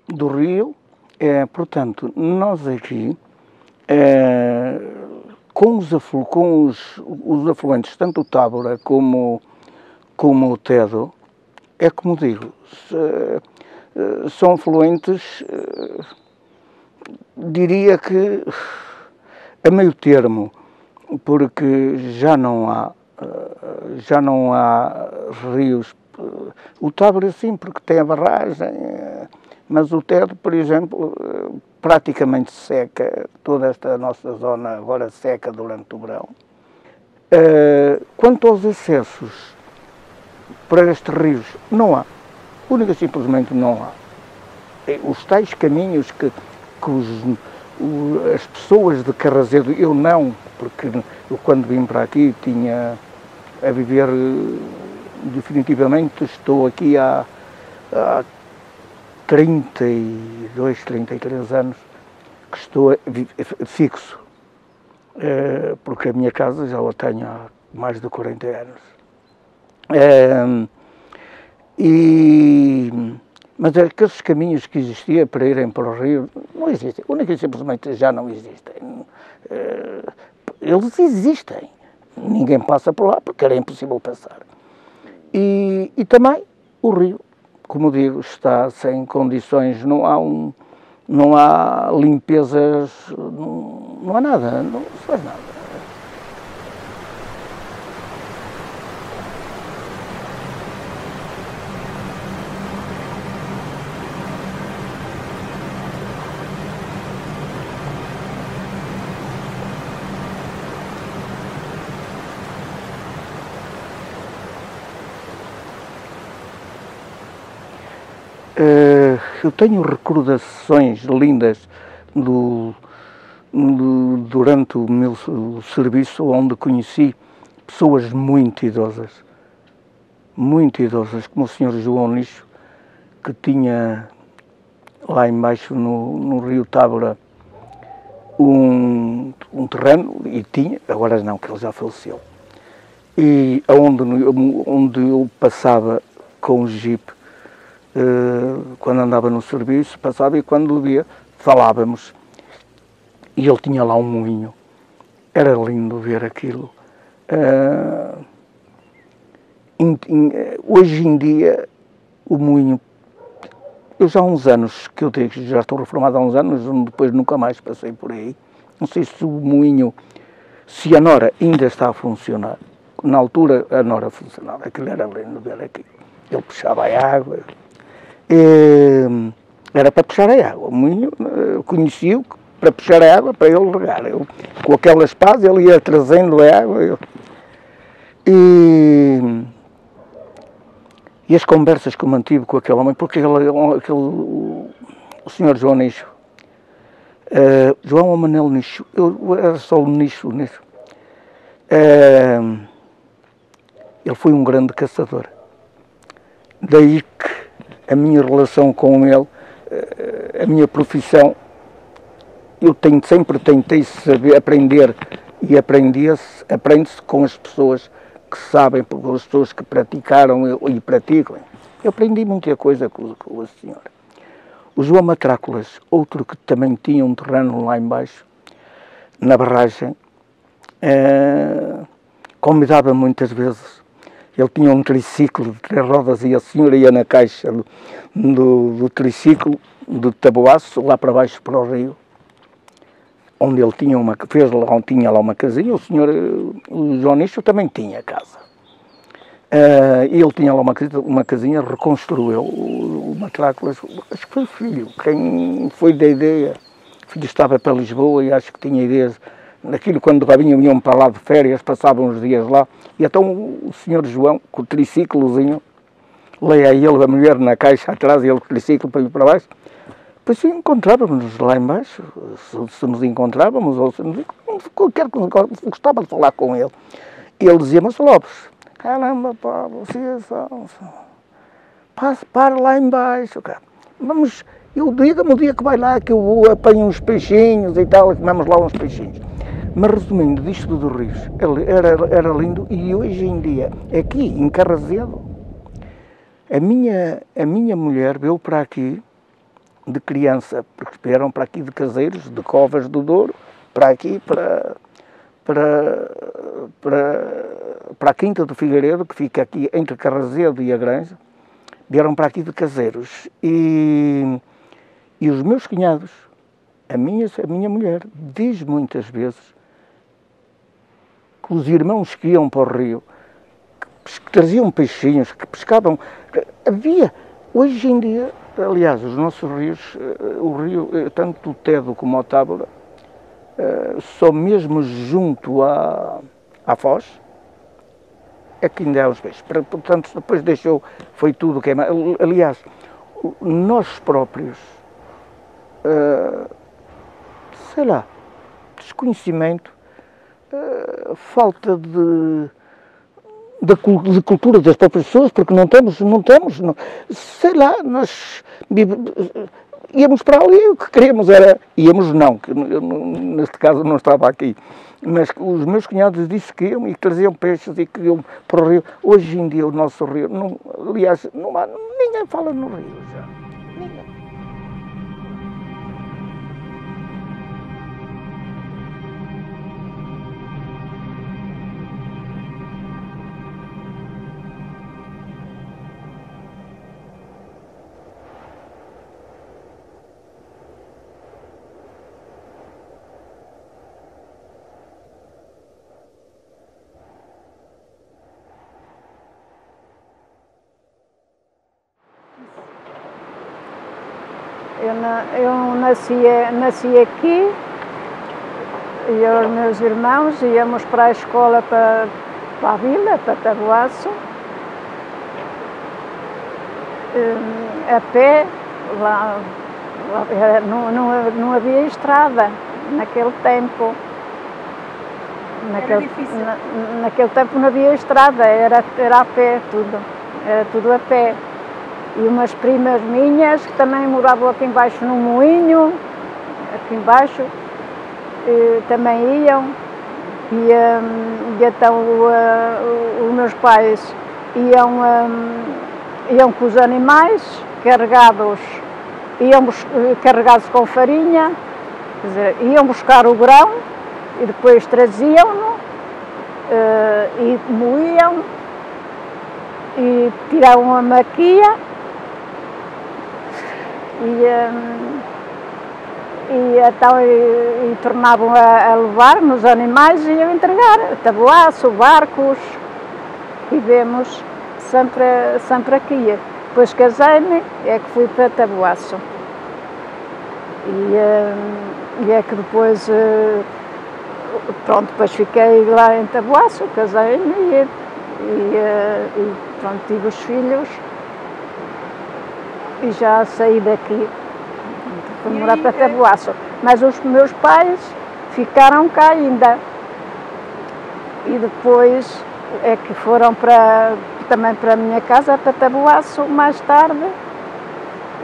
Do rio, portanto, nós aqui, com os afluentes, tanto o Tábora como o Tedo, é como digo, são afluentes, diria que a meio termo, porque já não há rios. O Tábora sim, porque tem a barragem, mas o Tedo, por exemplo, praticamente seca, toda esta nossa zona agora seca durante o verão. Quanto aos acessos para estes rios, não há. Única e simplesmente não há. Os tais caminhos que as pessoas de Carrazedo, eu não, porque eu quando vim para aqui tinha a viver, definitivamente estou aqui há 32, 33 anos que estou fixo, porque a minha casa já a tenho há mais de 40 anos. Mas aqueles caminhos que existiam para irem para o rio não existem, única e simplesmente já não existem. Eles existem, ninguém passa por lá porque era impossível passar. E também o rio, como digo, está sem condições, não há limpezas, não há nada, não se faz nada. Eu tenho recordações lindas durante o meu serviço, onde conheci pessoas muito idosas, como o Sr. João Nicho, que tinha lá embaixo no rio Tábora um terreno, e tinha, agora não, que ele já faleceu, e onde eu passava com o Jeep, quando andava no serviço, passava, e quando o via, falávamos, e ele tinha lá um moinho. Era lindo ver aquilo. Hoje em dia, o moinho, eu já há uns anos, que eu digo, já estou reformado há uns anos, depois nunca mais passei por aí. Não sei se o moinho se a Nora ainda está a funcionar. Na altura a Nora funcionava, aquilo era lindo ver aquilo. Ele puxava a água, era para puxar a água, o moinho conhecia-o para puxar a água para ele regar. Eu, com aquelas pás ele ia trazendo a água. E as conversas que eu mantive com aquele homem, porque o senhor João Nicho, João ou Manel Nicho, era só o Nicho. Ele foi um grande caçador. Daí que a minha relação com ele, a minha profissão, eu sempre tentei saber, aprender, e aprende-se com as pessoas que sabem, com as pessoas que praticaram e praticam. Eu aprendi muita coisa com a senhora. O João Matráculas, outro que também tinha um terreno lá embaixo, na barragem, convidava muitas vezes. Ele tinha um triciclo de 3 rodas e a senhora ia na caixa do triciclo, do Taboaço, lá para baixo para o rio, onde ele tinha tinha lá uma casinha. O João Nicho também tinha casa. Ele tinha lá uma casinha, reconstruiu. O Matráculas, acho que foi o filho, quem foi da ideia. O filho estava para Lisboa e acho que tinha ideias. Naquilo, quando vinham para lá de férias, passavam uns dias lá, e então o senhor João, com o triciclozinho, leia ele, a mulher na caixa atrás, e ele com o triciclo para ir para baixo, depois encontrávamos lá embaixo, se nos encontrávamos, ou se nos qualquer coisa, gostava de falar com ele. E ele dizia: mas Lopes, caramba, pá, vocês são... para lá embaixo, cara. Vamos, diga-me o dia que vai lá, que eu vou, apanho uns peixinhos e tal, e comemos lá uns peixinhos. Mas resumindo, disto dos rios, era lindo, e hoje em dia, aqui em Carrazedo, a minha mulher veio para aqui de criança, porque vieram para aqui de Caseiros, de Covas do Douro, para aqui, para a Quinta do Figueiredo, que fica aqui entre Carrazedo e a Granja, vieram para aqui de Caseiros. E os meus cunhados, a minha mulher, diz muitas vezes que os irmãos que iam para o rio, que traziam peixinhos, que pescavam, havia, hoje em dia, aliás, os nossos rios, o rio, tanto o Tedo como o Tábora, só mesmo junto à Foz, é que ainda há os peixes. Portanto, depois foi tudo queimado. Aliás, nós próprios, sei lá, desconhecimento, falta de cultura das próprias pessoas, porque não temos, sei lá, nós íamos para ali, o que queríamos era, íamos não, que eu, neste caso não estava aqui, mas os meus cunhados disseram que iam e que traziam peixes e que iam para o rio. Hoje em dia o nosso rio, aliás, ninguém fala no rio já, ninguém. Eu nasci aqui, e os meus irmãos íamos para a escola para a vila, para Taboaço, a pé, lá não havia estrada naquele tempo. Naquele tempo não havia estrada, era a pé tudo, era tudo a pé. E umas primas minhas que também moravam aqui embaixo no moinho, aqui embaixo, também iam. E então os meus pais iam com os animais carregados com farinha, quer dizer, iam buscar o grão e depois traziam-no e moíam e tiravam a e, então, e tornavam a levar nos animais e iam entregar tabuaço, barcos, e vemos sempre aqui. Depois casei-me, é que fui para Taboaço. E é que depois, pronto, depois fiquei lá em Taboaço, casei-me e pronto, tive os filhos e já saí daqui, fui morar para Taboaço. Mas os meus pais ficaram cá ainda. E depois é que foram também para a minha casa, para Taboaço, mais tarde,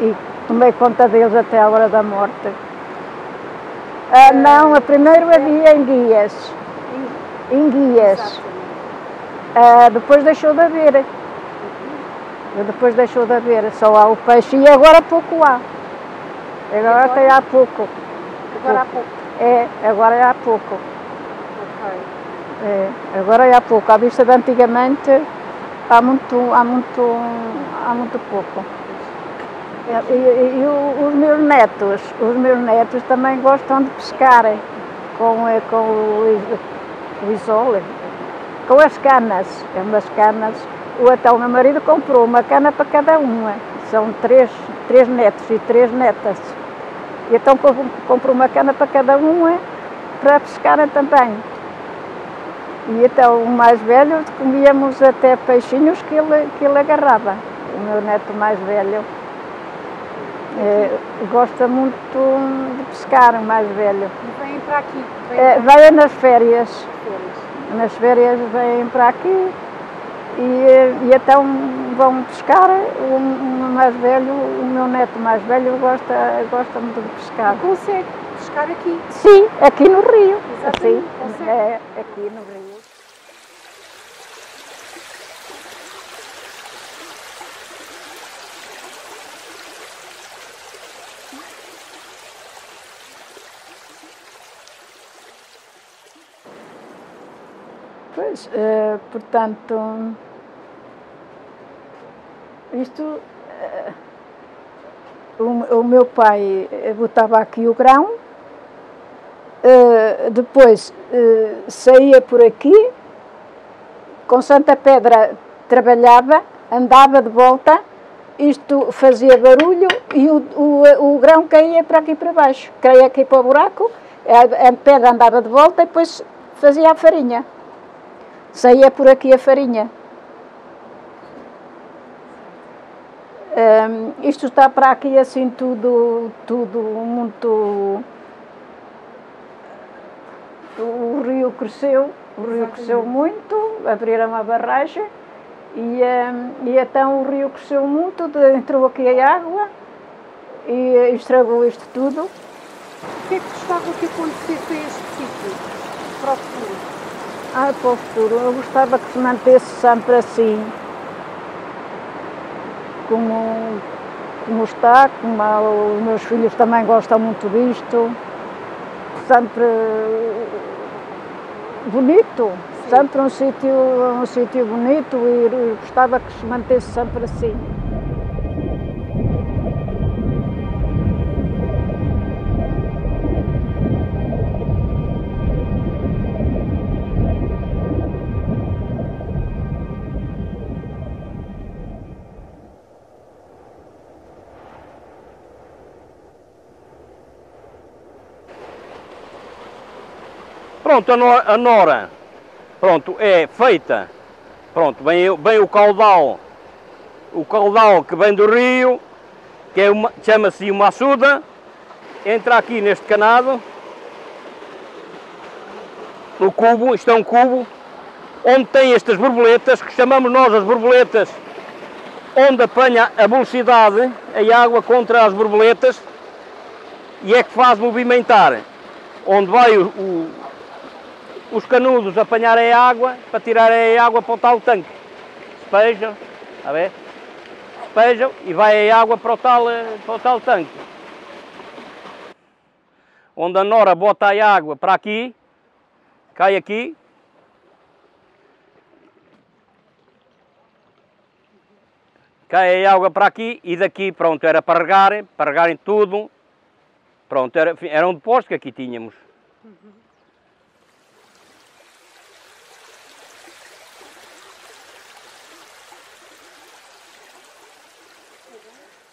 e tomei conta deles até a hora da morte. Não, a primeiro havia em Guias. Em Guias. Depois deixou de haver. Depois deixou de haver, só há o peixe, e agora pouco há. Agora tem há pouco. Agora há pouco? É, agora é há pouco. Ok. É, agora é há pouco. À vista de antigamente, há muito pouco. E os meus netos também gostam de pescar com o isole, com as canas. É umas canas. Então o meu marido comprou uma cana para cada uma. São três netos e 3 netas. E então comprou uma cana para cada uma para pescarem também. E então o mais velho comíamos até peixinhos que ele agarrava. O meu neto mais velho gosta muito de pescar, o mais velho. E vêm para aqui? Vêm nas férias. Nas férias vêm para aqui e então vão pescar. O mais velho, o meu neto mais velho gosta muito de pescar. E consegue pescar aqui? Sim, aqui no rio. Exatamente, Assim, aqui no rio. Pois, portanto, isto, o meu pai botava aqui o grão, depois saía por aqui, com Santa Pedra trabalhava, andava de volta, isto fazia barulho e o grão caía para aqui para baixo, caía aqui para o buraco, a pedra andava de volta e depois fazia a farinha. Saía por aqui a farinha. Isto está para aqui assim tudo muito... O rio cresceu muito, abriram a barragem e então o rio cresceu muito, entrou aqui a água e estragou isto tudo. O que é que gostava que acontecesse a este sítio, para o futuro? Para o futuro, eu gostava que se mantesse sempre assim, como está, os meus filhos também gostam muito disto, sempre bonito, sim. Sempre um sítio bonito e gostava que se mantesse sempre assim. Pronto, a nora, pronto, é feita, pronto, vem o caudal que vem do rio, que chama-se uma açuda, entra aqui neste canado, no cubo, isto é um cubo, onde tem estas borboletas, que chamamos nós as borboletas, onde apanha a velocidade, a água contra as borboletas, e é que faz movimentar, onde vai os canudos apanharem a água, para tirarem a água para o tal tanque. Despejam, está a ver? Despejam e vai a água para o tal tanque. Onde a nora bota a água para aqui, cai aqui. Cai a água para aqui e daqui, pronto, era para regarem tudo Pronto, era um depósito que aqui tínhamos.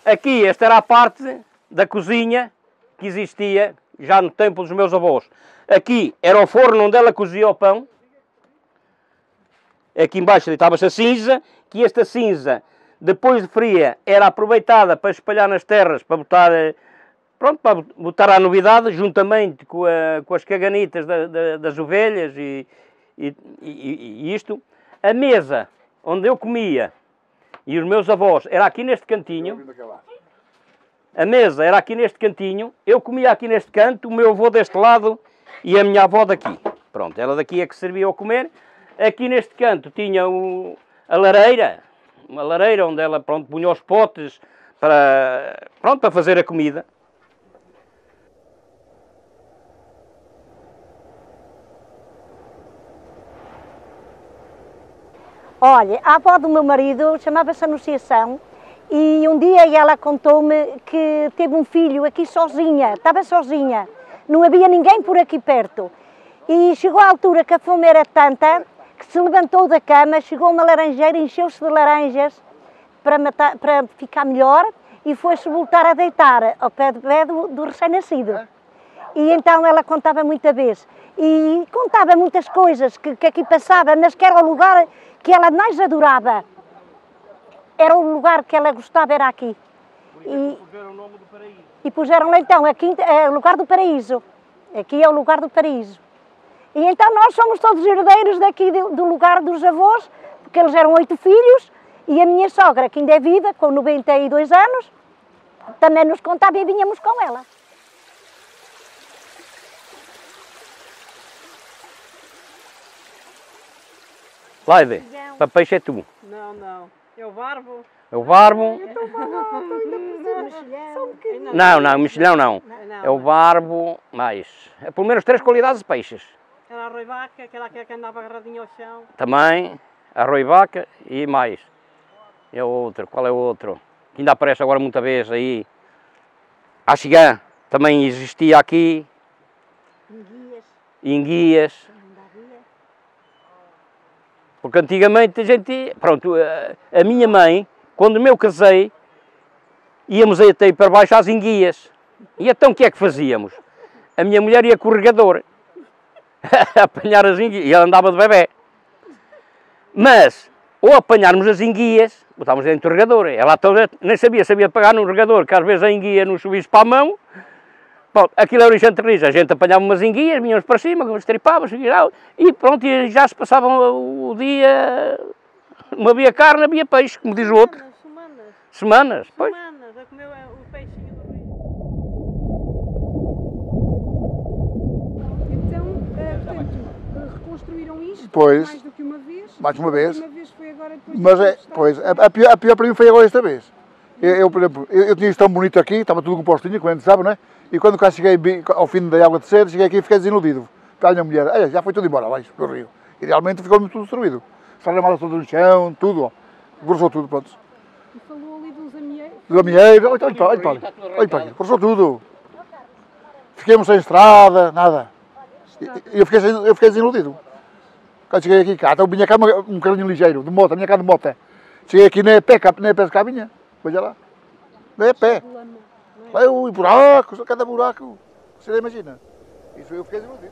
Aqui, esta era a parte da cozinha que existia já no tempo dos meus avós. Aqui era o forno onde ela cozia o pão. Aqui embaixo deitava-se a cinza, que esta cinza, depois de fria, era aproveitada para espalhar nas terras, para botar, pronto, para botar à novidade, juntamente com as caganitas das ovelhas e isto. A mesa onde eu comia e os meus avós era aqui neste cantinho. A mesa era aqui neste cantinho, eu comia aqui neste canto, o meu avô deste lado e a minha avó daqui. Pronto, ela daqui é que servia ao comer. Aqui neste canto tinha a lareira, uma lareira onde ela, pronto, punha os potes para fazer a comida. Olha, a avó do meu marido chamava-se Anunciação e um dia ela contou-me que teve um filho aqui sozinha, estava sozinha, não havia ninguém por aqui perto. E chegou a altura que a fome era tanta que se levantou da cama, chegou a uma laranjeira, encheu-se de laranjas para ficar melhor e foi-se voltar a deitar ao pé do recém-nascido. E então ela contava muita vez e contava muitas coisas que aqui passava, mas que era o lugar que ela mais adorava. Era o lugar que ela gostava, era aqui. E puseram o nome do paraíso. E puseram-lhe então, aqui é o lugar do paraíso. Aqui é o lugar do paraíso. E então nós somos todos herdeiros daqui do lugar dos avós, porque eles eram 8 filhos, e a minha sogra, que ainda é viva, com 92 anos, também nos contava e vinhamos com ela. Laide, para peixe é tu. Não. É o barbo. É o barbo. Não, mexilhão não. É o barbo, mais. É pelo menos 3 qualidades de peixes. Era a roivaca, aquela que andava agarradinha ao chão. Também, a roivaca e mais. É o outro, qual é o outro? Que ainda aparece agora muita vez aí. A xigã, também existia aqui. Enguias. Porque antigamente a gente, pronto, a minha mãe, quando eu casei, íamos até aí para baixo às enguias. E então o que é que fazíamos? A minha mulher ia com o regador a apanhar as enguias, e ela andava de bebé. Mas, ou apanharmos as enguias, botávamos dentro do regador, ela toda nem sabia pegar no regador, que às vezes a enguia não subisse para a mão. Pronto, aquilo era o chanterriz, a gente apanhava umas enguias, vinhamos para cima, estripava-se e pronto, e já se passava o dia, não havia carne, havia peixe, como diz o outro. Semanas, pois. Semanas, a comer o peixinho do rio. Então, portanto, reconstruíram isto mais do que uma vez? Mais uma vez. Uma vez foi agora depois Mas a pior para mim foi agora esta vez. Por exemplo, eu tinha isto tão bonito aqui, estava tudo compostinho, como a gente sabe, não é? E quando cá cheguei ao fim da água de ser, cheguei aqui e fiquei desiludido. A minha mulher, já foi tudo embora abaixo do rio. E realmente ficou tudo destruído. Saramadas tudo no chão, tudo, ó. Grossou tudo, pronto. E falou ali dos amieiros? Dos amieiros, olha para aqui, grossou tudo. Fiquemos sem estrada, nada. E eu fiquei desiludido. Quando cheguei aqui, então vinha cá um carrinho ligeiro, de moto, vinha cá de moto. Cheguei aqui, nem a pé cá vinha. Veja lá, nem a pé. Vai o buraco, cada buraco, você imagina. Isso eu fiquei desiludido.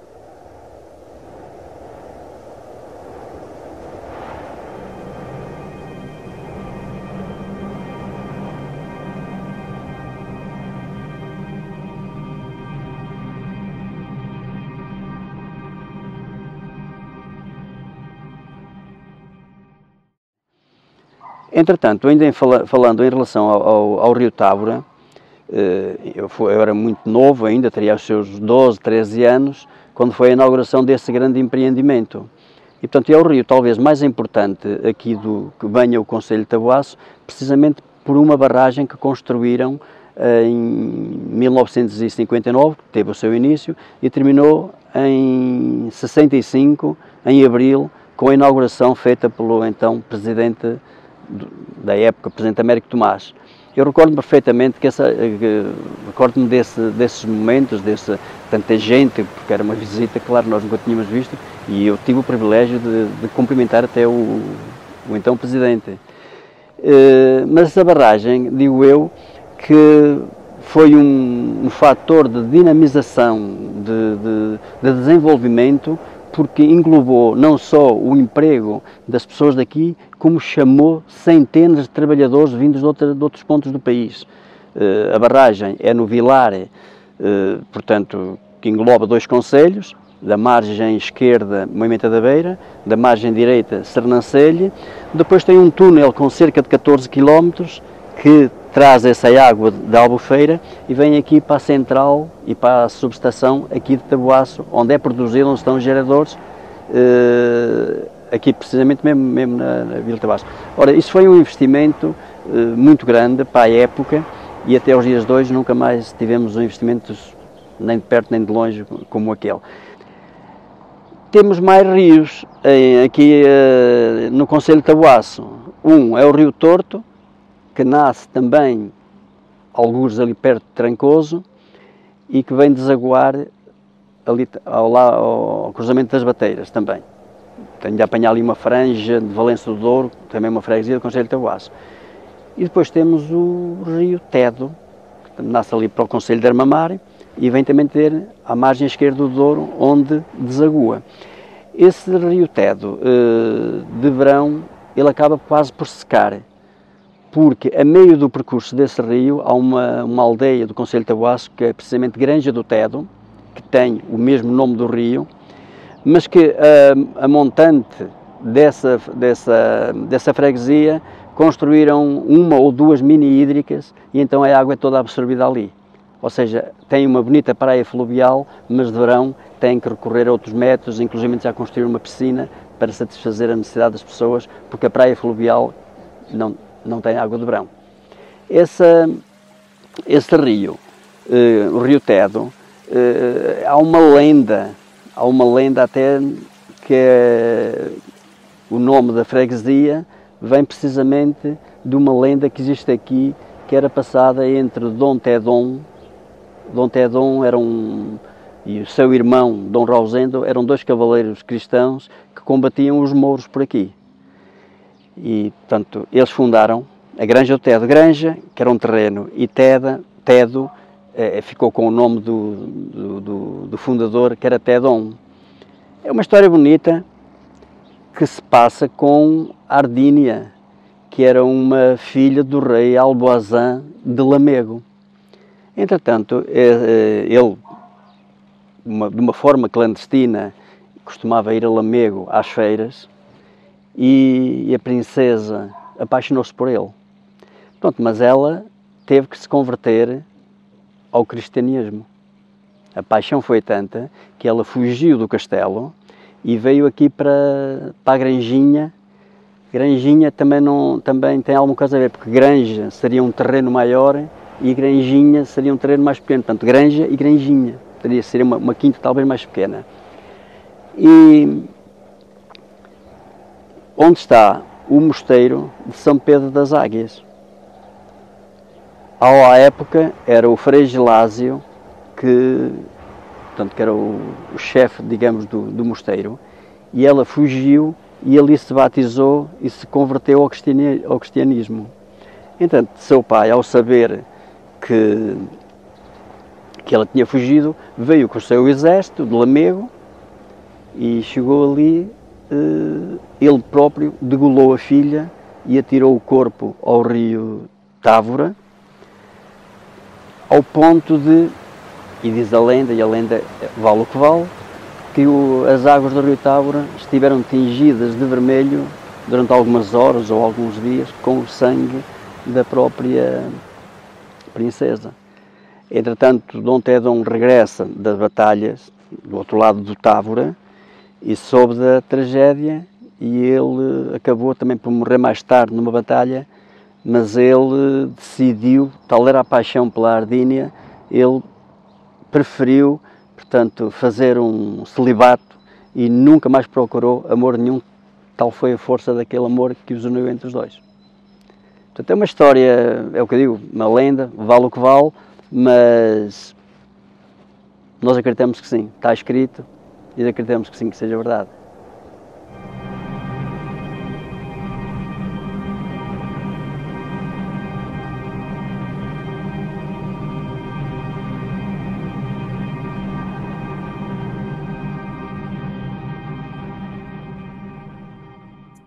Entretanto, ainda falando em relação ao Rio Távora, eu era muito novo ainda, teria os seus 12, 13 anos, quando foi a inauguração desse grande empreendimento. E, portanto, é o rio talvez mais importante aqui que venha o Concelho de Taboaço, precisamente por uma barragem que construíram em 1959, que teve o seu início, e terminou em 65, em abril, com a inauguração feita pelo então Presidente da época, Presidente Américo Tomás. Eu recordo perfeitamente recordo-me desses momentos, tanta gente, porque era uma visita, claro, nós nunca tínhamos visto, e eu tive o privilégio de cumprimentar até o então Presidente. Mas essa barragem, digo eu, que foi um fator de dinamização, de desenvolvimento, porque englobou não só o emprego das pessoas daqui, como chamou centenas de trabalhadores vindos de outros pontos do país. A barragem é no Vilar, portanto, que engloba 2 concelhos, da margem esquerda, Moimenta da Beira, da margem direita, Sernancelho. Depois tem um túnel com cerca de 14 km que traz essa água da Albufeira e vem aqui para a central e para a subestação aqui de Taboaço, onde é produzido, onde estão os geradores, aqui precisamente mesmo na Vila de Taboaço. Ora, isso foi um investimento muito grande para a época e até aos dias de hoje nunca mais tivemos um investimento nem de perto nem de longe como aquele. Temos mais rios aqui no concelho de Taboaço. Um é o Rio Torto, que nasce também, alguns ali perto de Trancoso, e que vem desaguar ali ao cruzamento das Bateiras também. Tenho de apanhar ali uma franja de Valença do Douro, também uma freguesia do concelho de Taboaço. E depois temos o Rio Tedo, que nasce ali para o concelho de Armamar, e vem também ter a margem esquerda do Douro, onde desagua. Esse Rio Tedo, de verão, ele acaba quase por secar, porque a meio do percurso desse rio há uma aldeia do concelho de Taboaço, que é precisamente Granja do Tedo, que tem o mesmo nome do rio, mas que a montante dessa freguesia construíram 1 ou 2 mini hídricas e então a água é toda absorvida ali. Ou seja, tem uma bonita praia fluvial, mas de verão tem que recorrer a outros métodos, inclusive já construir uma piscina para satisfazer a necessidade das pessoas, porque a praia fluvial não tem água de verão. Esse rio, o Rio Tedo, há uma lenda até que o nome da freguesia vem precisamente de uma lenda que existe aqui, que era passada entre Dom Tedon e o seu irmão Dom Rosendo, eram 2 cavaleiros cristãos que combatiam os mouros por aqui. E, portanto, eles fundaram a Granja do Tedo. Granja, que era um terreno, e Tedo ficou com o nome do fundador, que era Tedon. É uma história bonita que se passa com Ardínia, que era uma filha do rei Alboazã de Lamego. Entretanto, ele, de uma forma clandestina, costumava ir a Lamego às feiras, e a princesa apaixonou-se por ele. Pronto, mas ela teve que se converter ao cristianismo. A paixão foi tanta que ela fugiu do castelo e veio aqui para a Granjinha. Granjinha também tem alguma coisa a ver, porque Granja seria um terreno maior e Granjinha seria um terreno mais pequeno. Portanto, Granja e Granjinha. Seria uma quinta talvez mais pequena. E onde está o mosteiro de São Pedro das Águias? À época era o Frei Gelásio, que era o chefe, digamos, do mosteiro, e ela fugiu e ali se batizou e se converteu ao cristianismo. Entretanto, seu pai, ao saber que ela tinha fugido, veio com o seu exército de Lamego e chegou ali, ele próprio degolou a filha e atirou o corpo ao rio Távora, ao ponto de, e diz a lenda, e a lenda vale o que vale, que as águas do rio Távora estiveram tingidas de vermelho durante algumas horas ou alguns dias com o sangue da própria princesa. Entretanto, Dom Tedon regressa das batalhas do outro lado do Távora e soube da tragédia, e ele acabou também por morrer mais tarde numa batalha, mas ele decidiu, tal era a paixão pela Ardínia, ele preferiu, portanto, fazer um celibato e nunca mais procurou amor nenhum, tal foi a força daquele amor que os uniu entre os dois. Portanto, é uma história, é o que eu digo, uma lenda, vale o que vale, mas nós acreditamos que sim, está escrito e acreditamos que sim, que seja verdade.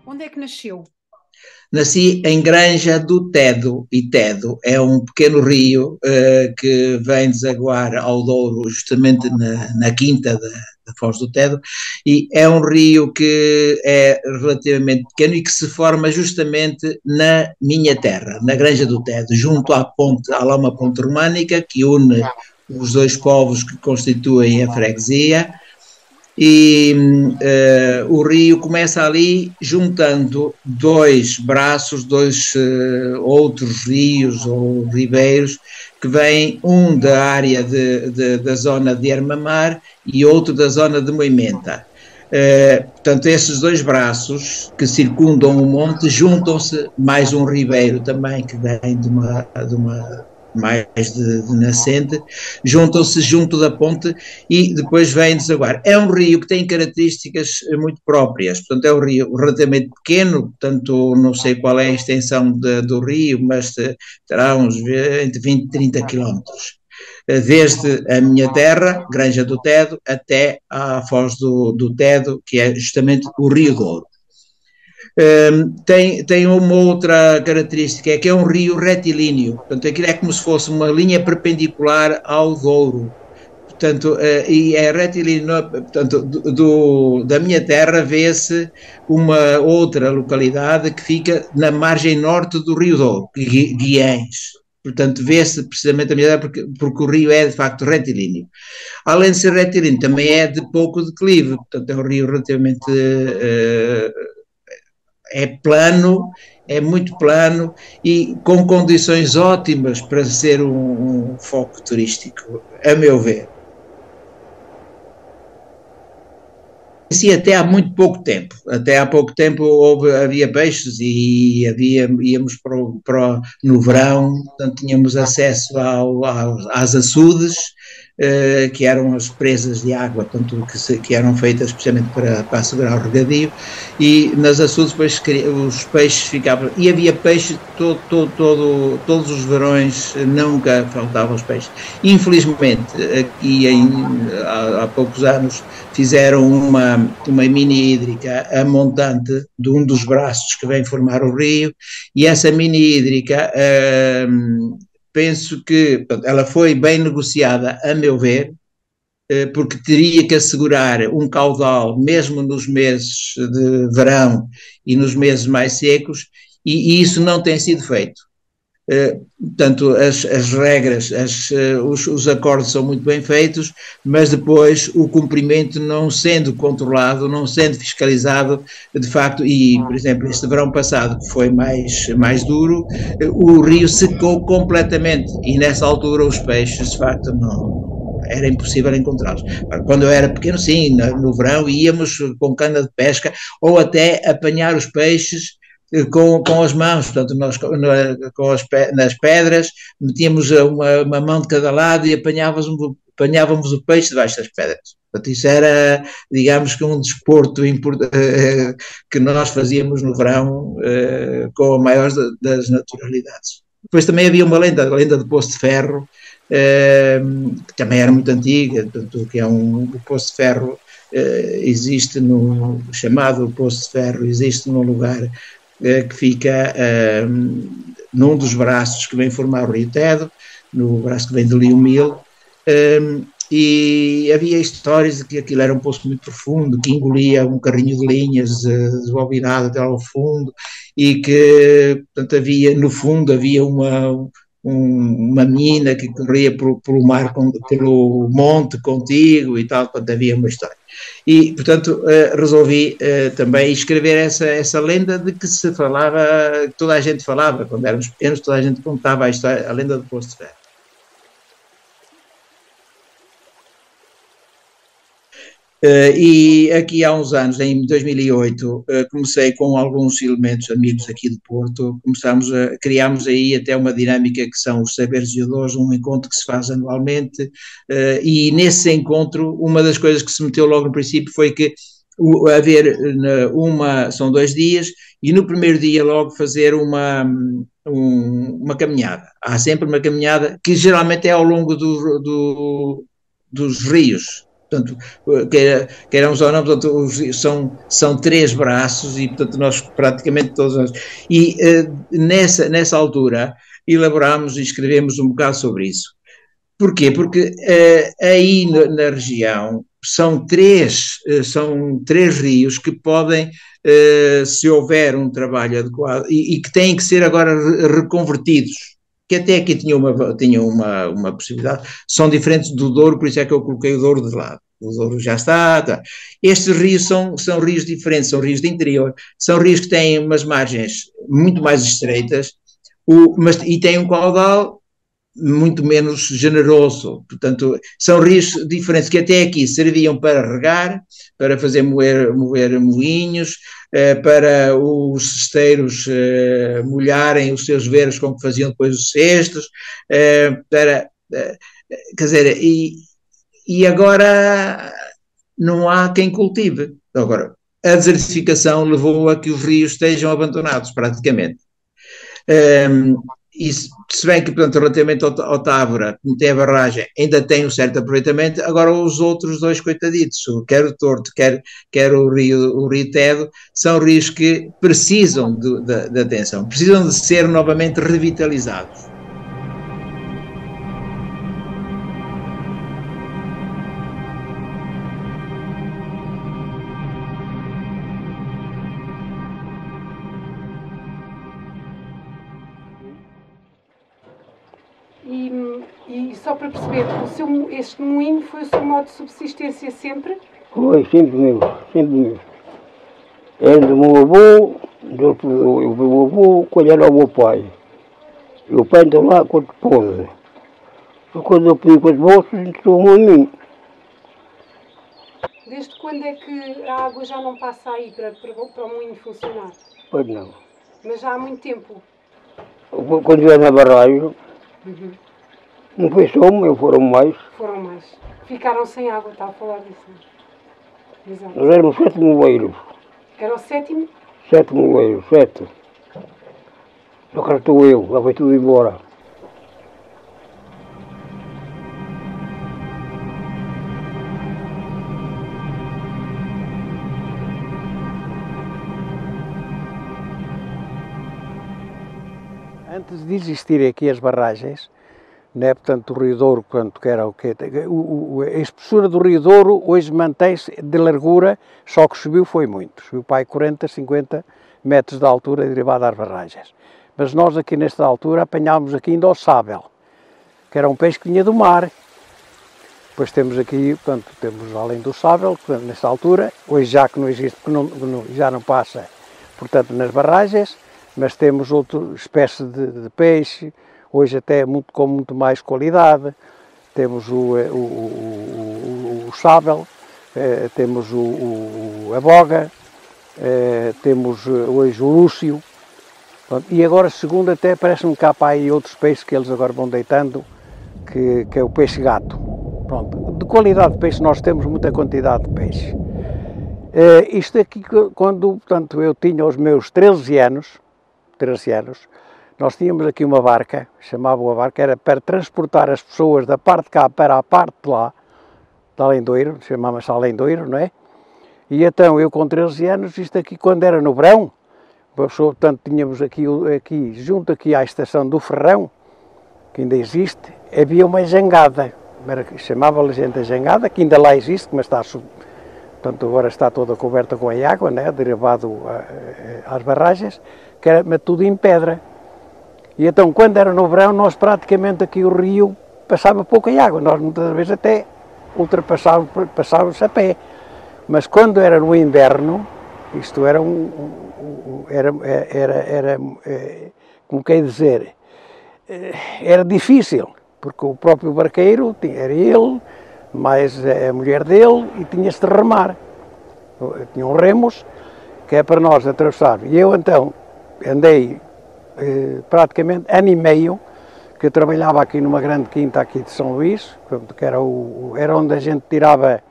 Onde é que nasceu? Nasci em Granja do Tedo, e Tedo é um pequeno rio que vem desaguar ao Douro, justamente na quinta da Foz do Tedo, e é um rio que é relativamente pequeno e que se forma justamente na minha terra, na Granja do Tedo, junto à ponte, há lá uma ponte românica que une os dois povos que constituem a freguesia, e o rio começa ali juntando dois braços, dois outros rios ou ribeiros que vêm, um da área da zona de Armamar e outro da zona de Moimenta. Portanto, esses dois braços que circundam o monte juntam-se, mais um ribeiro também que vem de uma mais de nascente, juntam-se junto da ponte e depois vêm desaguar. É um rio que tem características muito próprias, portanto é um rio relativamente pequeno, portanto não sei qual é a extensão do rio, mas terá uns entre 20 e 30 quilómetros. Desde a minha terra, Granja do Tedo, até à Foz do Tedo, que é justamente o Rio Douro. Tem uma outra característica, é que é um rio retilíneo, portanto aquilo é como se fosse uma linha perpendicular ao Douro, portanto, e é retilíneo, portanto, da minha terra vê-se uma outra localidade que fica na margem norte do Rio Douro, Guiães, portanto vê-se precisamente a minha terra porque o rio é de facto retilíneo. Além de ser retilíneo, também é de pouco declive, portanto é um rio relativamente... é plano, é muito plano e com condições ótimas para ser um foco turístico, a meu ver. Até há muito pouco tempo, até há pouco tempo havia peixes e íamos no verão, portanto tínhamos acesso às açudes, que eram as presas de água, portanto, que eram feitas especialmente para assegurar o regadio, e nas açudes depois os peixes ficavam, e havia peixes todos os verões, nunca faltavam os peixes. Infelizmente, aqui há poucos anos, fizeram uma mini hídrica a montante de um dos braços que vem formar o rio, e essa mini hídrica, penso que ela foi bem negociada, a meu ver, porque teria que assegurar um caudal, mesmo nos meses de verão e nos meses mais secos, e isso não tem sido feito. Portanto, as regras, os acordos são muito bem feitos, mas depois o cumprimento não sendo controlado, não sendo fiscalizado, de facto, e por exemplo este verão passado que foi mais duro, o rio secou completamente e nessa altura os peixes de facto não, era impossível encontrá-los. Quando eu era pequeno, sim, no verão íamos com cana de pesca ou até apanhar os peixes com as mãos, portanto, nós nas pedras metíamos uma mão de cada lado e apanhávamos o peixe debaixo das pedras. Portanto, isso era, digamos que um desporto que nós fazíamos no verão com a maior das naturalidades. Depois também havia uma lenda, a lenda do Poço de Ferro, que também era muito antiga, portanto, que é o Poço de Ferro existe chamado Poço de Ferro, existe num lugar que fica num dos braços que vem formar o Rio Tedo, no braço que vem de Liumil, e havia histórias de que aquilo era um poço muito profundo, que engolia um carrinho de linhas desbobinado até ao fundo, e que, portanto, no fundo havia uma mina que corria pelo mar, pelo monte contigo e tal, portanto havia uma história. E, portanto, resolvi também escrever essa lenda de que se falava, toda a gente falava, quando éramos pequenos, toda a gente contava a história, a lenda do Poço de Ferro. E aqui há uns anos, em 2008, comecei com alguns elementos amigos aqui do Porto, criámos aí até uma dinâmica que são os Saberes e Odores, um encontro que se faz anualmente, e nesse encontro, uma das coisas que se meteu logo no princípio foi que são 2 dias, e no primeiro dia logo fazer uma caminhada. Há sempre uma caminhada que geralmente é ao longo dos rios. Portanto, queiramos ou não, portanto, os rios são 3 braços e, portanto, nós praticamente todos nós. E nessa altura elaborámos e escrevemos um bocado sobre isso. Porquê? Porque aí na região são três rios que podem, se houver um trabalho adequado, e que têm que ser agora reconvertidos, que até aqui tinham uma possibilidade, são diferentes do Douro, por isso é que eu coloquei o Douro de lado. O Douro já está. Estes rios são rios diferentes, são rios de interior, são rios que têm umas margens muito mais estreitas, e têm um caudal muito menos generoso. Portanto, são rios diferentes que até aqui serviam para regar, para fazer moer moinhos, para os cesteiros molharem os seus veros com que faziam depois os cestos, quer dizer, e agora não há quem cultive. Agora, a desertificação levou a que os rios estejam abandonados praticamente. E se bem que, portanto, relativamente ao Távora, como tem a barragem, ainda tem um certo aproveitamento, agora os outros 2 coitaditos, quer o Torto, quer o Rio Tedo, são rios que precisam de atenção, precisam de ser novamente revitalizados. E só para perceber, este moinho foi o seu modo de subsistência sempre? Foi, sempre mesmo, sempre mesmo. Era do meu avô, o meu avô, quando era o meu pai. E o pai andou lá com a esposa. Quando eu pedi com as bolsas, entrou a mim. Desde quando é que a água já não passa aí para o moinho funcionar? Pois não. Mas já há muito tempo? Quando eu era na barragem, não foi só uma, foram mais. Foram mais. Ficaram sem água, está a falar disso, não? Exato. Nós éramos 7 moleiros. Era o 7º? 7 moleiros, 7. Só que estou eu, lá foi tudo embora. Antes de existirem aqui as barragens, né, portanto, o Rio Douro, quanto que era o quê? A espessura do Rio Douro hoje mantém-se de largura, só que subiu foi muito. Subiu para aí 40, 50 metros de altura derivado das barragens. Mas nós aqui nesta altura apanhámos aqui ainda o sábel, que era um peixe que vinha do mar. Depois temos aqui, portanto, temos além do sábel, portanto, nesta altura, hoje já que não existe, porque já não passa, portanto, nas barragens, mas temos outra espécie de peixe, hoje até com muito mais qualidade. Temos o sábel, temos a boga, temos hoje o lúcio, e agora segundo até parece-me que há para aí outros peixes que eles agora vão deitando, que é o peixe gato. Pronto, de qualidade de peixe nós temos muita quantidade de peixe. Isto aqui, quando portanto, eu tinha os meus 13 anos, nós tínhamos aqui uma barca, chamava a barca, era para transportar as pessoas da parte de cá para a parte de lá, de Alendoiro, chamava-se Alendoiro, não é? E então eu com 13 anos, isto aqui quando era no verão, portanto tínhamos aqui junto aqui à estação do Ferrão, que ainda existe, havia uma jangada, chamava-lhe a gente a jangada, que ainda lá existe, mas está, portanto agora está toda coberta com a água, né, derivado às barragens, que era tudo em pedra. E então, quando era no verão, nós praticamente aqui o rio passava pouca água, nós muitas vezes até passávamos a pé. Mas quando era no inverno, isto era como quer dizer, era difícil, porque o próprio barqueiro, era ele, mais a mulher dele, e tinha-se de remar. Tinham remos, que é para nós atravessar. E eu então andei praticamente ano e meio, que eu trabalhava aqui numa grande quinta aqui de São Luís, que era onde a gente tirava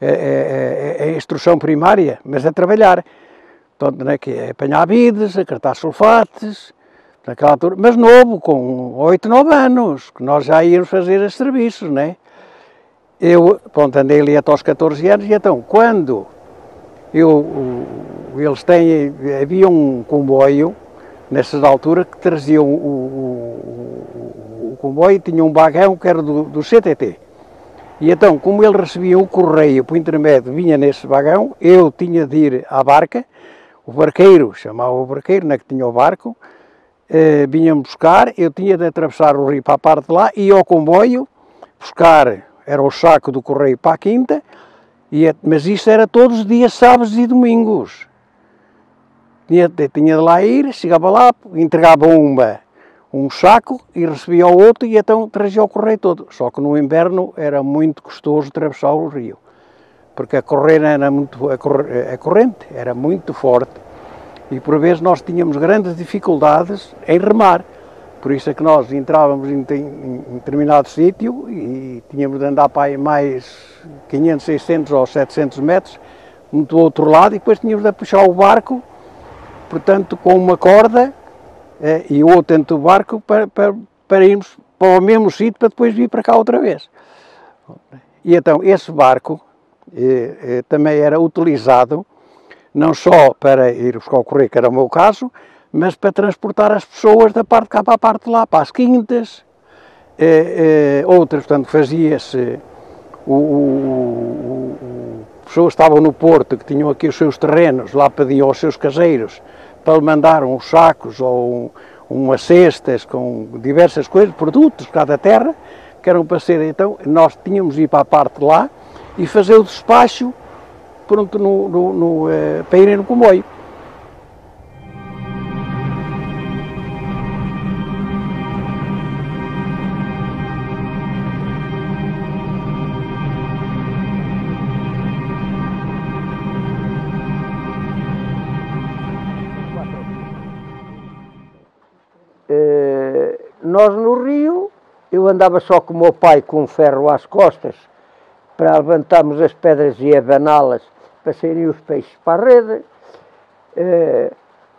a instrução primária, mas a trabalhar. Portanto, né, que é apanhar vides, a cartar sulfates, naquela altura, mas novo, com 8, 9 anos, que nós já íamos fazer esses serviços, né? Eu, pronto, andei ali até aos 14 anos, e então, quando havia um comboio, nessas alturas, que traziam o comboio, tinha um vagão que era do CTT. E então, como ele recebia o correio por intermédio, vinha nesse vagão, eu tinha de ir à barca, o barqueiro, chamava o barqueiro, né, que tinha o barco, vinha-me buscar, eu tinha de atravessar o rio para a parte de lá, ia ao comboio, buscar, era o saco do correio para a quinta, mas isso era todos os dias, sábados e domingos. Tinha de lá ir, chegava lá, entregava um saco e recebia o outro, e então trazia o correio todo. Só que no inverno era muito custoso atravessar o rio, porque a corrente era muito forte, e por vezes nós tínhamos grandes dificuldades em remar. Por isso é que nós entrávamos em determinado sítio e tínhamos de andar para aí mais 500, 600 ou 700 metros do outro lado, e depois tínhamos de puxar o barco, portanto, com uma corda e o outro dentro do barco para irmos para o mesmo sítio, para depois vir para cá outra vez. E então esse barco também era utilizado não só para ir buscar o correio, que era o meu caso, mas para transportar as pessoas da parte de cá para a parte de lá, para as quintas, outras, portanto, fazia-se, pessoas que estavam no Porto, que tinham aqui os seus terrenos, lá pediam aos seus caseiros para lhe mandar uns sacos ou umas cestas com diversas coisas, produtos de cada terra, que eram para ser, então, nós tínhamos de ir para a parte de lá e fazer o despacho, pronto, para irem no comboio. Nós no rio, eu andava só com o meu pai com um ferro às costas para levantarmos as pedras e abaná-las para saírem os peixes para a rede.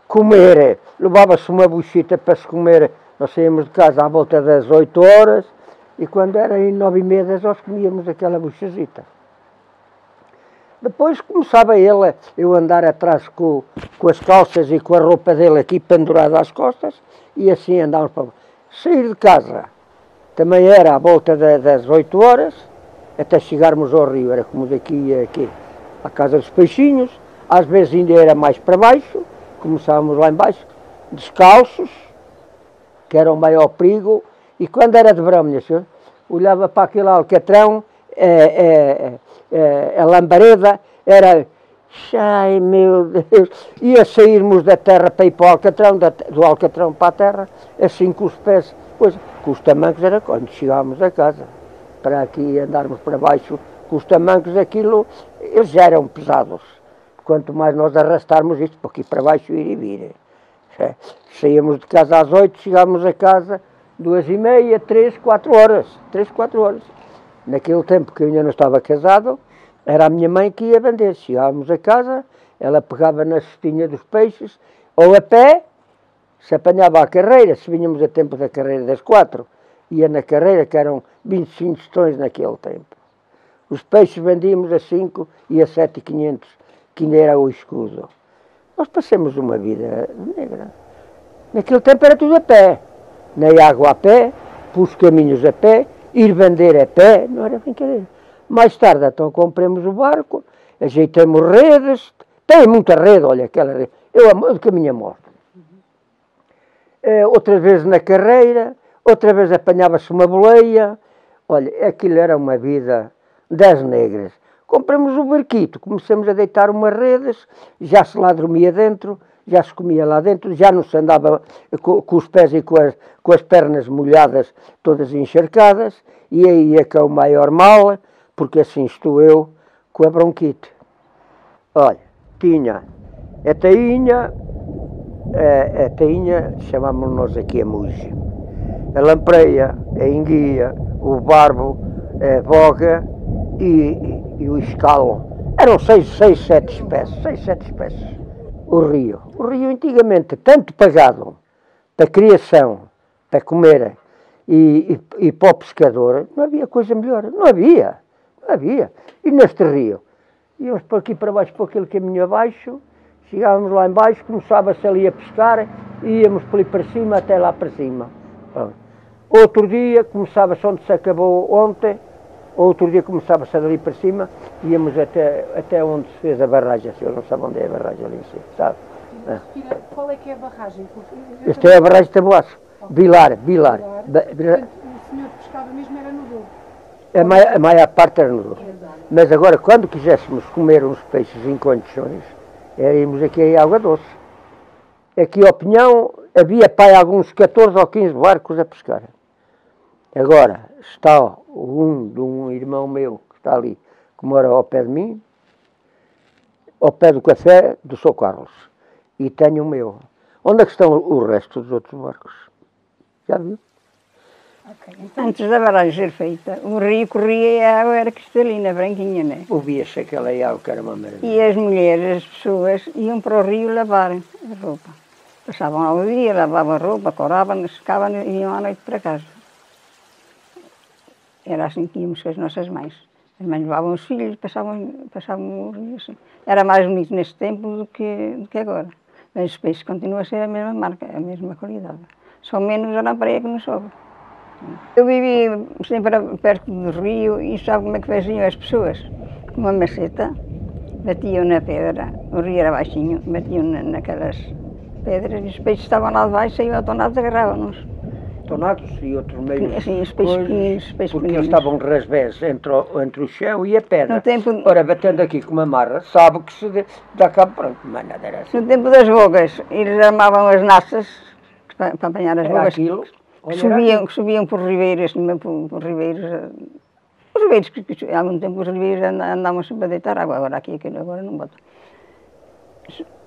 Comer, levava-se uma buchita para se comer, nós saímos de casa à volta das 8 horas e quando era em 9h30 nós comíamos aquela buchazita. Depois começava eu andar atrás com as calças e com a roupa dele aqui pendurada às costas, e assim andávamos para sair de casa. Também era à volta das 8 horas, até chegarmos ao rio, era como daqui e aqui, à casa dos peixinhos. Às vezes ainda era mais para baixo, começávamos lá embaixo, descalços, que era o maior perigo, e quando era de verão, minha senhora, olhava para aquele alcatrão, a lambareda, era, ai meu Deus, ia sairmos da terra para ir para o alcatrão, do alcatrão para a terra, assim com os pés, pois, com os tamancos era quando chegávamos a casa, para aqui andarmos para baixo, com os tamancos aquilo, eles já eram pesados, quanto mais nós arrastarmos isto, para aqui para baixo ir e vir. Saíamos de casa às 8, chegávamos a casa 2h30, 3, 4 horas, 3, 4 horas. Naquele tempo que eu ainda não estava casado, era a minha mãe que ia vender. Chegávamos a casa, ela pegava na cestinha dos peixes, ou a pé, se apanhava a carreira, se vinhamos a tempo da carreira das 4, ia na carreira, que eram 25 tostões naquele tempo. Os peixes vendíamos a 5 e a 7.500, que ainda era o escudo. Nós passamos uma vida negra. Naquele tempo era tudo a pé. Na água a pé, pelos caminhos a pé, ir vender a pé, não era brincadeira. Mais tarde, então, compramos o barco, ajeitamos redes, tem muita rede, olha, aquela rede, eu amo, que a minha morte. Outra vez na carreira, outra vez apanhava-se uma boleia, olha, aquilo era uma vida das negras. Compramos o barquito, começamos a deitar umas redes, já se lá dormia dentro, já se comia lá dentro, já não se andava com os pés e com as pernas molhadas, todas encharcadas, e aí é que é o maior mal, porque assim estou eu com a bronquite. Olha, tinha a tainha chamámos nós aqui a muge, a lampreia, a enguia, o barbo, a boga e o escalo. Eram 6, 7 espécies. O rio antigamente, tanto pagado para criação, para comer e para o pescador, não havia coisa melhor, não havia. E neste rio, íamos por aqui para baixo, por aquele caminho abaixo, chegávamos lá embaixo, começava-se ali a pescar, e íamos por ali para cima, até lá para cima. Outro dia, começava-se onde se acabou ontem, outro dia começava-se ali para cima, íamos até onde se fez a barragem, eu não sei onde é a barragem ali em cima, sabe? Qual é que é a barragem? Esta é a barragem de Taboaço, Vilar. Portanto, o senhor pescava mesmo era no Douro? A maior parte era no Douro. Mas agora, quando quiséssemos comer uns peixes em condições, íamos aqui em Água Doce. Aqui ao Pinhão havia para alguns 14 ou 15 barcos a pescar. Agora está um irmão meu que está ali, que mora ao pé de mim, ao pé do café do São Carlos. E tenho o meu. Onde é que estão o resto dos outros barcos? Já viu? Okay, então... Antes da barragem ser feita, o rio corria e a água era cristalina, branquinha, né? Ouvia-se aquela água que era uma maravilha. E as mulheres, as pessoas, iam para o rio lavar a roupa. Passavam lá o dia, lavavam a roupa, coravam, secavam e iam à noite para casa. Era assim que íamos com as nossas mães. As mães levavam os filhos, passavam o rio assim. Era mais bonito neste tempo do que agora. Mas os peixes continuam a ser a mesma marca, a mesma qualidade. Só menos a lampreia que nos sobra. Eu vivi sempre perto do rio e sabe como é que faziam as pessoas? Com uma maceta, batiam na pedra, o rio era baixinho, batiam naquelas pedras e os peixes estavam lá de baixo, saíam atonados, agarravam-nos. Tonados e outros meios. Assim, os peixes pequeninos, porque eles estavam rasbés entre o chão e a pedra. No tempo... Ora, batendo aqui com uma marra, sabe que se dá cabo pronto, mas nada era assim. No tempo das bogas, eles armavam as naças para apanhar as bogas. Que subiam por ribeiros, por ribeiros. Os ribeiros, que há muito tempo os ribeiros andavam sempre a deitar água, agora aqui, agora não botam.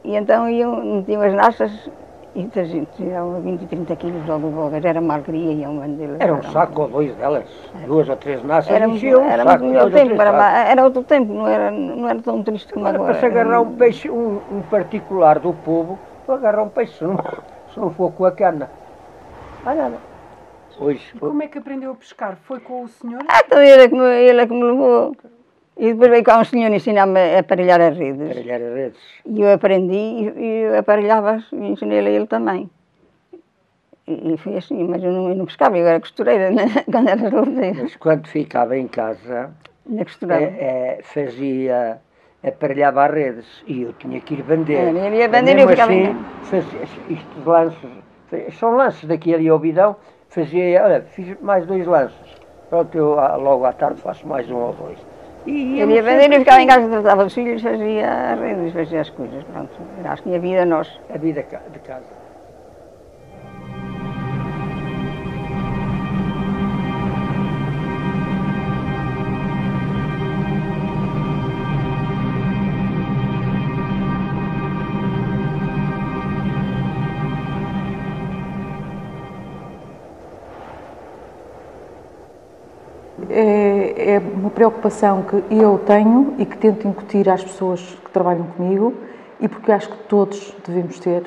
E então metiam as naças e tiravam 20 e 30 quilos logo de bogas, era uma alegria e um grande deles. Era um saco ou dois delas, 2 ou 3 naças, era muito melhor tempo, era outro tempo, não era tão triste como agora. Para se agarrar um peixe, um particular do povo, para agarrar um peixe, se não for com a cana. Nada. E como é que aprendeu a pescar? Foi com o senhor? Então ele é que me levou. E depois veio cá um senhor ensinar-me a aparelhar as redes. Aparelhar as redes. E eu aprendi e eu aparelhava e ensinei-lhe a ele também. E foi assim, mas eu não pescava, eu era costureira, né? Quando era solteira. Mas quando ficava em casa, aparelhava as redes e eu tinha que ir vender. Ele ia vender e eu ficava assim, fazia estes lances, são lances daqui ali ao bidão, fiz mais 2 lances. Pronto, eu logo à tarde faço mais 1 ou 2. Ele ia vender e eu ficava em casa, tratava dos filhos, fazia as redes, fazia as coisas, pronto. Era assim a vida nossa. A vida de casa. É uma preocupação que eu tenho e que tento incutir às pessoas que trabalham comigo e porque acho que todos devemos ter,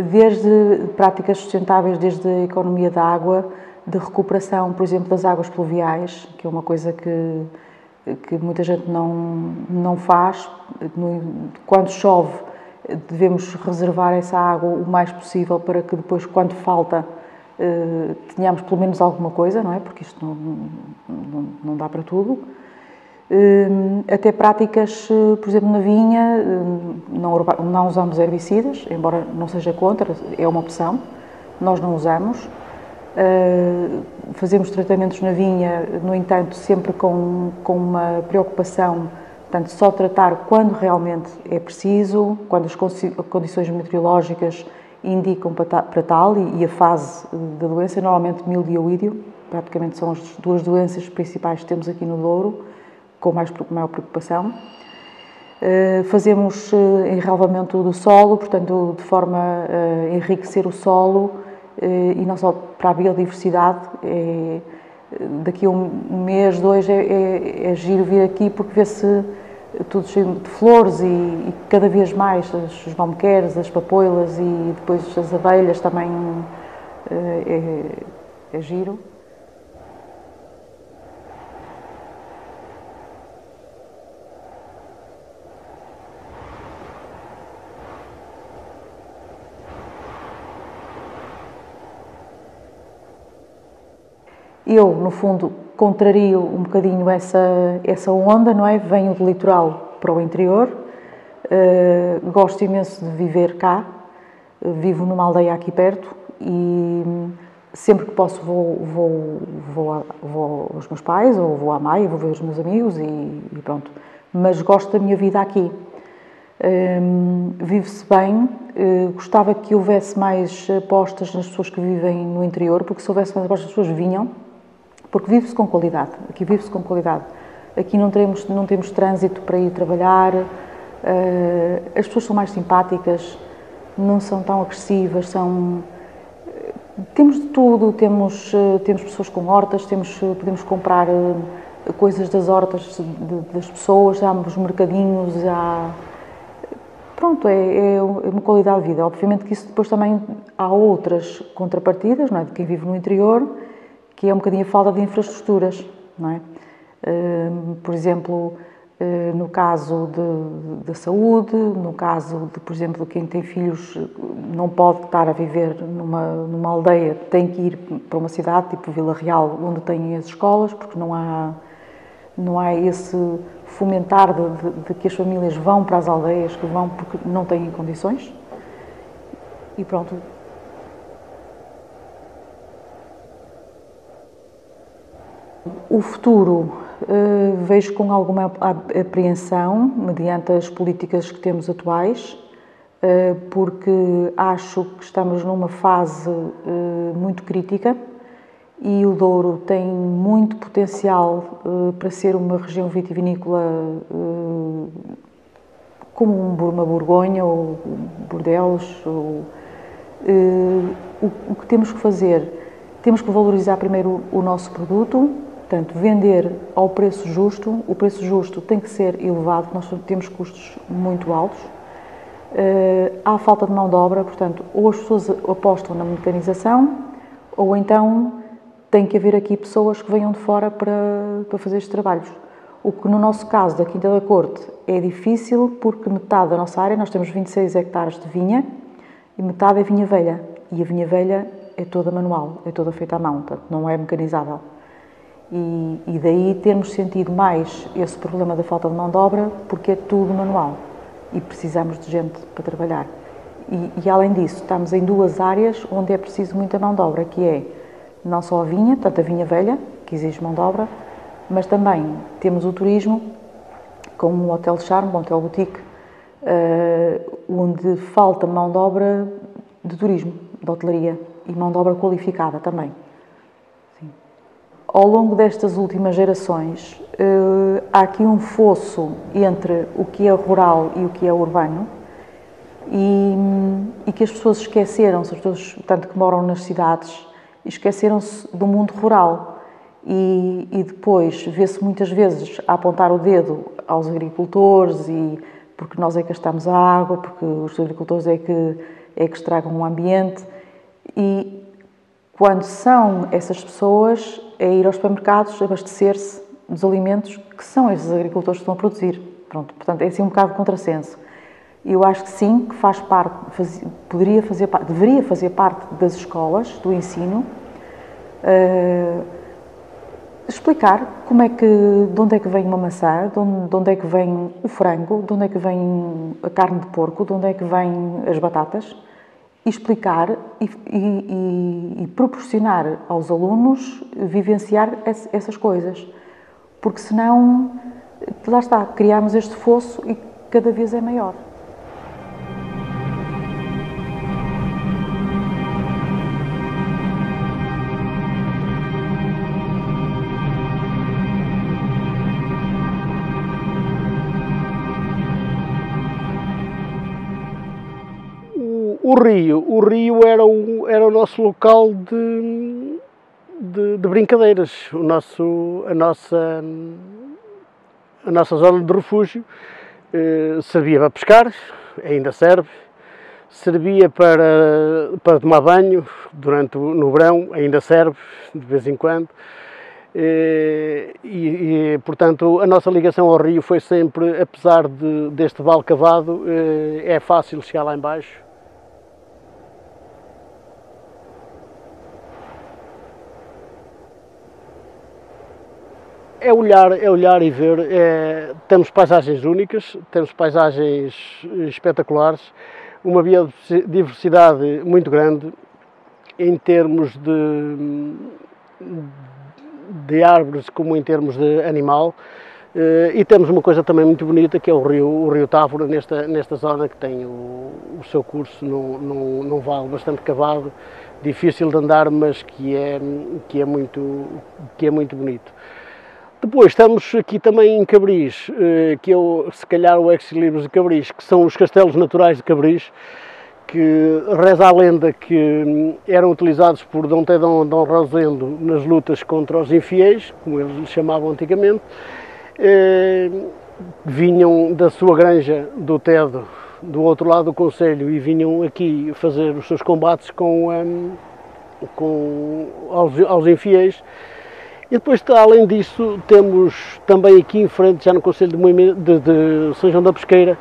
desde práticas sustentáveis, desde a economia da água, de recuperação, por exemplo, das águas pluviais, que é uma coisa que muita gente não faz. Quando chove, devemos reservar essa água o mais possível para que depois, quando falta, tenhamos pelo menos alguma coisa, não é? Porque isto não dá para tudo. Até práticas, por exemplo, na vinha, não usamos herbicidas, embora não seja contra, é uma opção, nós não usamos. Fazemos tratamentos na vinha, no entanto, sempre com uma preocupação, portanto, só tratar quando realmente é preciso, quando as condições meteorológicas indicam para tal, e a fase da doença, normalmente milho e oídio. praticamente são as duas doenças principais que temos aqui no Douro, com maior preocupação. Fazemos enrelvamento do solo, portanto, de forma a enriquecer o solo e não só para a biodiversidade. Daqui a um mês, 2, é giro vir aqui porque vê-se tudo cheio de flores e cada vez mais os malmequeres, as papoilas e depois as abelhas também é giro. Eu, no fundo, contrario um bocadinho essa onda, não é? Venho do litoral para o interior, gosto imenso de viver cá, vivo numa aldeia aqui perto e sempre que posso vou aos meus pais, ou vou à Maia, vou ver os meus amigos e pronto. Mas gosto da minha vida aqui. Vive-se bem, gostava que houvesse mais apostas nas pessoas que vivem no interior, porque se houvesse mais apostas as pessoas vinham, porque vive-se com qualidade, aqui vive-se com qualidade. Aqui não temos trânsito para ir trabalhar, as pessoas são mais simpáticas, não são tão agressivas, temos de tudo, temos pessoas com hortas, podemos comprar coisas das hortas das pessoas, há os mercadinhos, pronto, é uma qualidade de vida. Obviamente que isso depois também há outras contrapartidas, não é, de quem vive no interior, que é um bocadinho a falta de infraestruturas, não é? Por exemplo, no caso da saúde, no caso de, por exemplo, quem tem filhos não pode estar a viver numa aldeia, tem que ir para uma cidade, tipo Vila Real, onde têm as escolas, porque não há esse fomentar de que as famílias vão para as aldeias, que vão porque não têm condições. E pronto. O futuro vejo com alguma apreensão, mediante as políticas que temos atuais, porque acho que estamos numa fase muito crítica e o Douro tem muito potencial para ser uma região vitivinícola como uma Borgonha ou Bordeaux. O que temos que fazer? Temos que valorizar primeiro o nosso produto, portanto, vender ao preço justo. O preço justo tem que ser elevado, nós temos custos muito altos. Há falta de mão de obra, portanto, ou as pessoas apostam na mecanização, ou então tem que haver aqui pessoas que venham de fora para fazer estes trabalhos. O que no nosso caso, da Quinta da Corte, é difícil porque metade da nossa área, nós temos 26 hectares de vinha e metade é vinha velha. E a vinha velha é toda manual, é toda feita à mão, portanto, não é mecanizável. E daí termos sentido mais esse problema da falta de mão de obra, porque é tudo manual e precisamos de gente para trabalhar. E além disso, estamos em duas áreas onde é preciso muita mão de obra, que é não só a vinha, portanto a vinha velha, que exige mão de obra, mas também temos o turismo, como um hotel charme, um hotel boutique, onde falta mão de obra de turismo, de hotelaria, e mão de obra qualificada também. Sim. Ao longo destas últimas gerações, há aqui um fosso entre o que é rural e o que é urbano, e que as pessoas esqueceram-se, as pessoas, portanto, que moram nas cidades, esqueceram-se do mundo rural. E depois vê-se muitas vezes a apontar o dedo aos agricultores, porque nós é que gastamos a água, porque os agricultores é que estragam o ambiente. E quando são essas pessoas, é ir aos supermercados, abastecer-se dos alimentos que são esses agricultores que estão a produzir. Pronto, portanto, é assim um bocado de contrassenso. Eu acho que sim, que faz parte, deveria fazer parte das escolas, do ensino, explicar de onde é que vem uma maçã, de onde é que vem o frango, de onde é que vem a carne de porco, de onde é que vêm as batatas, e explicar e proporcionar aos alunos vivenciar essas coisas. Porque senão, lá está, criamos este fosso e cada vez é maior. O rio era o nosso local de brincadeiras, a nossa zona de refúgio. Servia para pescar, ainda serve, servia para tomar banho no verão, ainda serve, de vez em quando. Portanto, a nossa ligação ao rio foi sempre, apesar deste vale cavado, é fácil chegar lá embaixo. É olhar e ver. Temos paisagens únicas, temos paisagens espetaculares, uma biodiversidade muito grande em termos de árvores como em termos de animal, e temos uma coisa também muito bonita, que é o rio Távora, nesta zona, que tem o seu curso num vale bastante cavado, difícil de andar, mas que é muito bonito. Depois estamos aqui também em Cabris, que é se calhar o ex-libris de Cabris, que são os castelos naturais de Cabris, que reza a lenda que eram utilizados por Dom Tedão Dom Rosendo nas lutas contra os infiéis, como eles lhes chamavam antigamente. Vinham da sua granja do Tedo, do outro lado do concelho, e vinham aqui fazer os seus combates aos infiéis. E depois, além disso, temos também aqui em frente, já no concelho de São João da Pesqueira,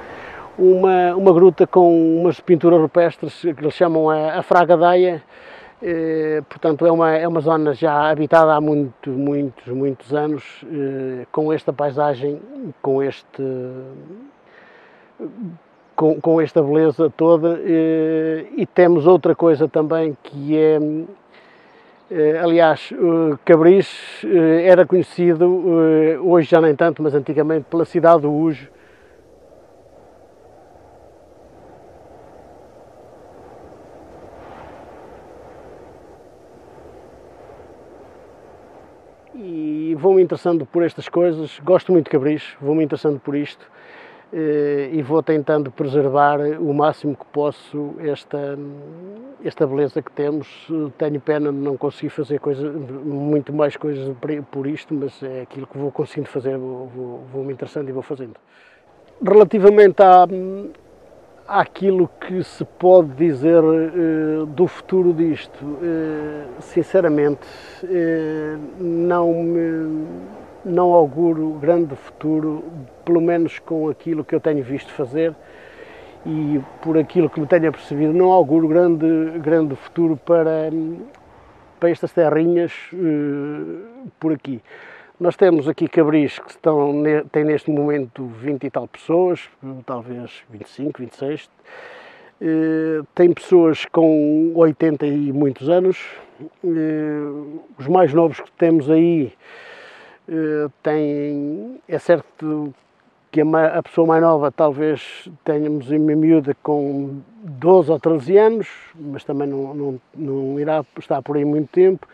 uma gruta com umas pinturas rupestres que eles chamam a Fragadaia. Portanto, é uma zona já habitada há muitos anos, com esta paisagem, com esta beleza toda. E temos outra coisa também, que é, aliás, Cabris era conhecido, hoje já nem tanto, mas antigamente, pela cidade do Ujo. E vou-me interessando por estas coisas, gosto muito de Cabris, vou-me interessando por isto, e vou tentando preservar o máximo que posso esta beleza que temos. Tenho pena de não conseguir fazer muito mais coisas por isto, mas é aquilo que vou conseguindo fazer, vou-me interessando e vou fazendo. Relativamente àquilo que se pode dizer do futuro disto, sinceramente, não auguro grande futuro, pelo menos com aquilo que eu tenho visto fazer e por aquilo que me tenho apercebido, não auguro grande futuro para estas terrinhas por aqui. Nós temos aqui Cabris que têm neste momento 20 e tal pessoas, talvez 25, 26. Tem pessoas com 80 e muitos anos. Os mais novos que temos aí é certo que a pessoa mais nova talvez tenhamos uma miúda com 12 ou 13 anos, mas também não irá estar por aí muito tempo.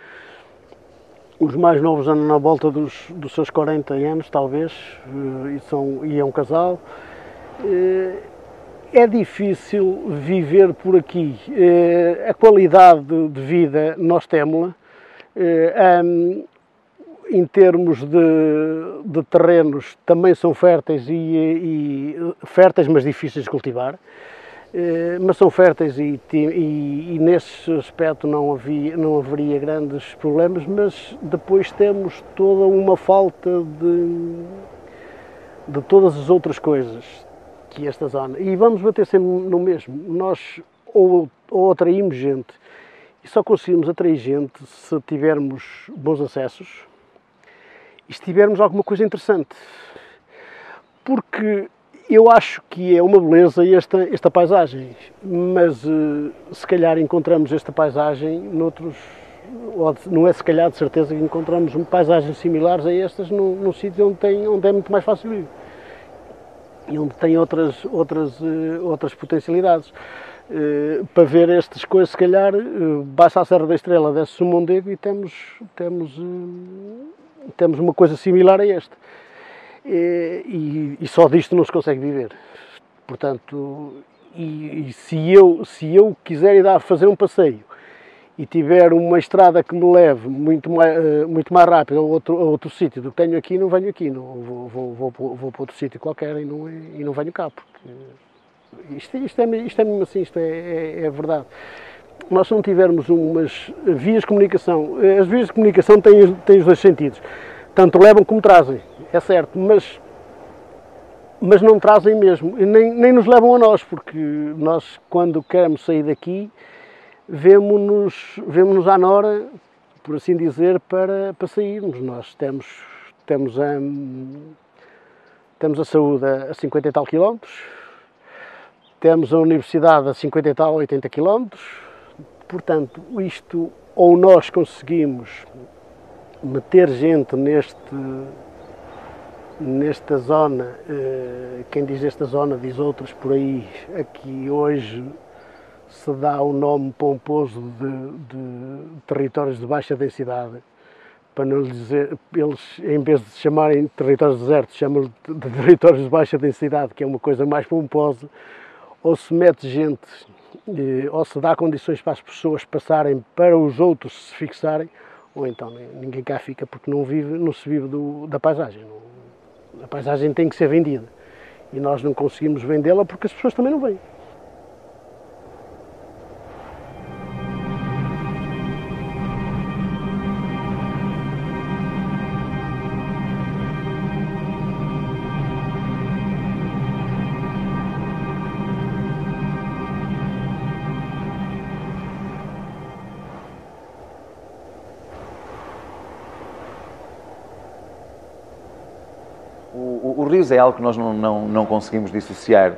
Os mais novos andam na volta dos seus 40 anos, talvez, e é um casal. É difícil viver por aqui. A qualidade de vida nós temos-la. Em termos de terrenos, também são férteis, férteis, mas difíceis de cultivar. Mas são férteis e nesse aspecto não haveria grandes problemas, mas depois temos toda uma falta de todas as outras coisas que esta zona. E vamos bater sempre no mesmo. Nós ou atraímos gente, e só conseguimos atrair gente se tivermos bons acessos e se tivermos alguma coisa interessante. Porque eu acho que é uma beleza esta paisagem, mas se calhar encontramos esta paisagem noutros, ou não é se calhar, de certeza que encontramos paisagens similares a estas num sítio onde é muito mais fácil ir e onde tem outras potencialidades. Para ver estas coisas, se calhar, baixa a Serra da Estrela, desce-se o Mondego e temos uma coisa similar a esta. E só disto não se consegue viver. Portanto, E se eu quiser ir fazer um passeio e tiver uma estrada que me leve muito mais rápido a outro sítio do que tenho aqui, não venho aqui, vou para outro sítio qualquer e não venho cá, porque isto é mesmo assim, isto é verdade. Nós se não tivermos umas vias de comunicação, as vias de comunicação têm os dois sentidos, tanto levam como trazem, é certo, mas não trazem mesmo, e nem nos levam a nós, porque nós quando queremos sair daqui, vemo-nos à nora, por assim dizer, para sairmos. Nós temos a saúde a 50 e tal quilómetros, temos a universidade a 50 e tal, 80 quilómetros, portanto, isto, ou nós conseguimos meter gente nesta zona, quem diz esta zona diz outras por aí, aqui hoje se dá o nome pomposo de territórios de baixa densidade, para não lhe dizer, eles em vez de chamarem territórios desertos, chamam de territórios de baixa densidade, que é uma coisa mais pomposa, ou se mete gente, ou se dá condições para as pessoas passarem, para os outros se fixarem, ou então ninguém cá fica porque não se vive da paisagem. A paisagem tem que ser vendida e nós não conseguimos vendê-la porque as pessoas também não vêm. Os rios é algo que nós não conseguimos dissociar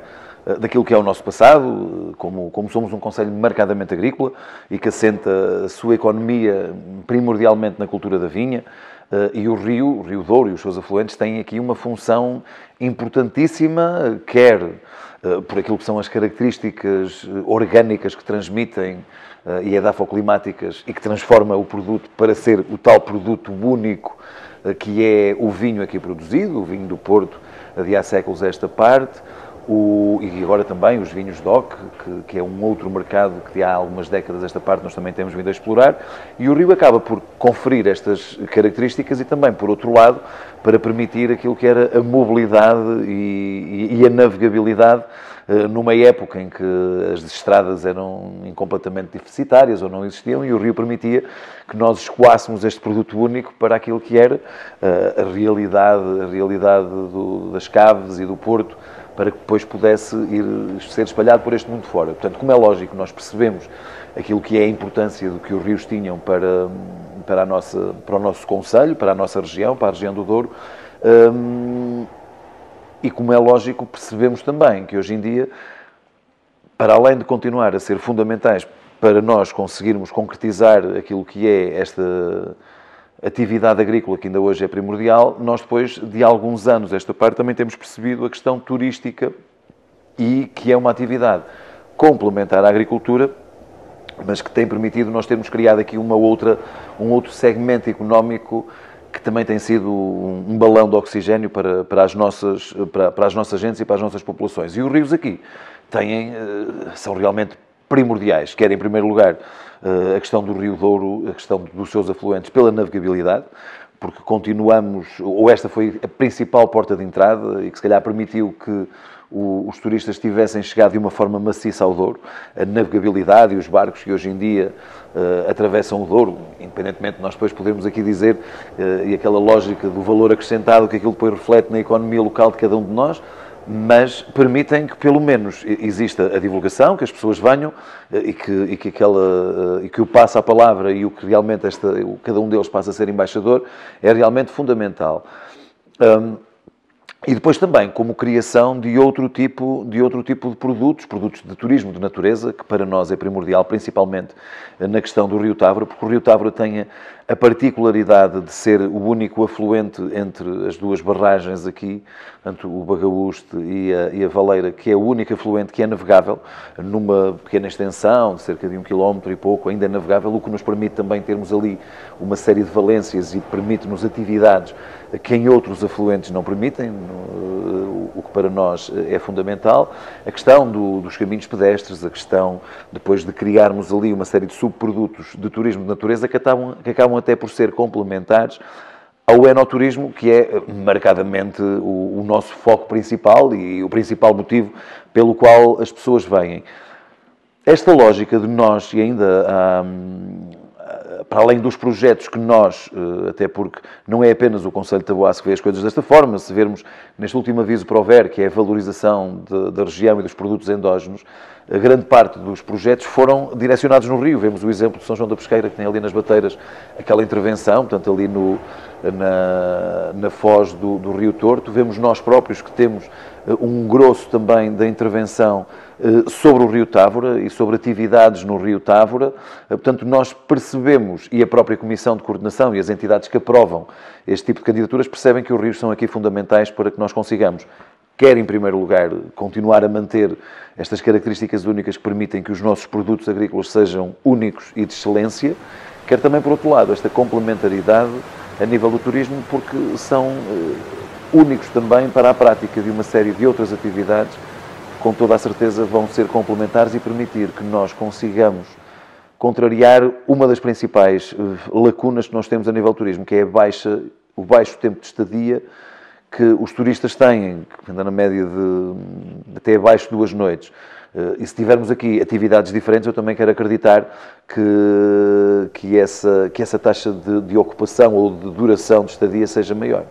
daquilo que é o nosso passado, como somos um concelho marcadamente agrícola e que assenta a sua economia primordialmente na cultura da vinha, e o Rio Douro e os seus afluentes têm aqui uma função importantíssima, quer por aquilo que são as características orgânicas que transmitem e edafoclimáticas e que transforma o produto para ser o tal produto único que é o vinho aqui produzido, o vinho do Porto de há séculos a esta parte, e agora também os vinhos DOC, que é um outro mercado que há algumas décadas esta parte nós também temos vindo a explorar, e o Rio acaba por conferir estas características e também, por outro lado, para permitir aquilo que era a mobilidade e a navegabilidade numa época em que as estradas eram completamente deficitárias ou não existiam, e o Rio permitia que nós escoássemos este produto único para aquilo que era a realidade das caves e do Porto, para que depois pudesse ser espalhado por este mundo fora. Portanto, como é lógico, nós percebemos aquilo que é a importância do que os rios tinham para o nosso concelho, para a nossa região, para a região do Douro, e como é lógico, percebemos também que hoje em dia, para além de continuar a ser fundamentais para nós conseguirmos concretizar aquilo que é esta atividade agrícola, que ainda hoje é primordial, nós depois de alguns anos, esta parte, também temos percebido a questão turística, e que é uma atividade complementar à agricultura, mas que tem permitido nós termos criado aqui um outro segmento económico que também tem sido um balão de oxigénio para as nossas gentes e para as nossas populações. E os rios aqui são realmente primordiais, quer em primeiro lugar a questão do Rio Douro, a questão dos seus afluentes pela navegabilidade, porque continuamos, ou esta foi a principal porta de entrada e que se calhar permitiu que os turistas tivessem chegado de uma forma maciça ao Douro, a navegabilidade e os barcos que hoje em dia atravessam o Douro, independentemente de nós depois podermos aqui dizer, e aquela lógica do valor acrescentado que aquilo depois reflete na economia local de cada um de nós, mas permitem que pelo menos exista a divulgação, que as pessoas venham e que o passo à palavra e o que realmente cada um deles passa a ser embaixador é realmente fundamental. E depois também como criação de outro tipo de produtos de turismo de natureza, que para nós é primordial, principalmente na questão do Rio Távora, porque o Rio Távora tem a particularidade de ser o único afluente entre as duas barragens aqui, tanto o Bagaúste e a Valeira, que é o único afluente que é navegável, numa pequena extensão, de cerca de 1 km e pouco, ainda é navegável, o que nos permite também termos ali uma série de valências e permite-nos atividades que em outros afluentes não permitem, o que para nós é fundamental. A questão dos caminhos pedestres, a questão depois de criarmos ali uma série de subprodutos de turismo de natureza que acabam até por ser complementares ao enoturismo, que é marcadamente o nosso foco principal e o principal motivo pelo qual as pessoas vêm. Esta lógica de nós, e ainda para além dos projetos que nós, até porque não é apenas o Concelho de Taboaço que vê as coisas desta forma, se vermos neste último aviso para o VER, que é a valorização da região e dos produtos endógenos, a grande parte dos projetos foram direcionados no Rio. Vemos o exemplo de São João da Pesqueira, que tem ali nas Bateiras aquela intervenção, portanto ali na foz do Rio Torto. Vemos nós próprios que temos um grosso também da intervenção sobre o Rio Távora e sobre atividades no Rio Távora. Portanto, nós percebemos, e a própria Comissão de Coordenação e as entidades que aprovam este tipo de candidaturas percebem que os rios são aqui fundamentais para que nós consigamos, quer em primeiro lugar, continuar a manter estas características únicas que permitem que os nossos produtos agrícolas sejam únicos e de excelência, quer também, por outro lado, esta complementaridade a nível do turismo, porque são únicos também para a prática de uma série de outras atividades que, com toda a certeza, vão ser complementares e permitir que nós consigamos contrariar uma das principais lacunas que nós temos a nível do turismo, que é o baixo tempo de estadia que os turistas têm, que anda na média de até abaixo de 2 noites. E se tivermos aqui atividades diferentes, eu também quero acreditar que essa taxa de ocupação ou de duração de estadia seja maior.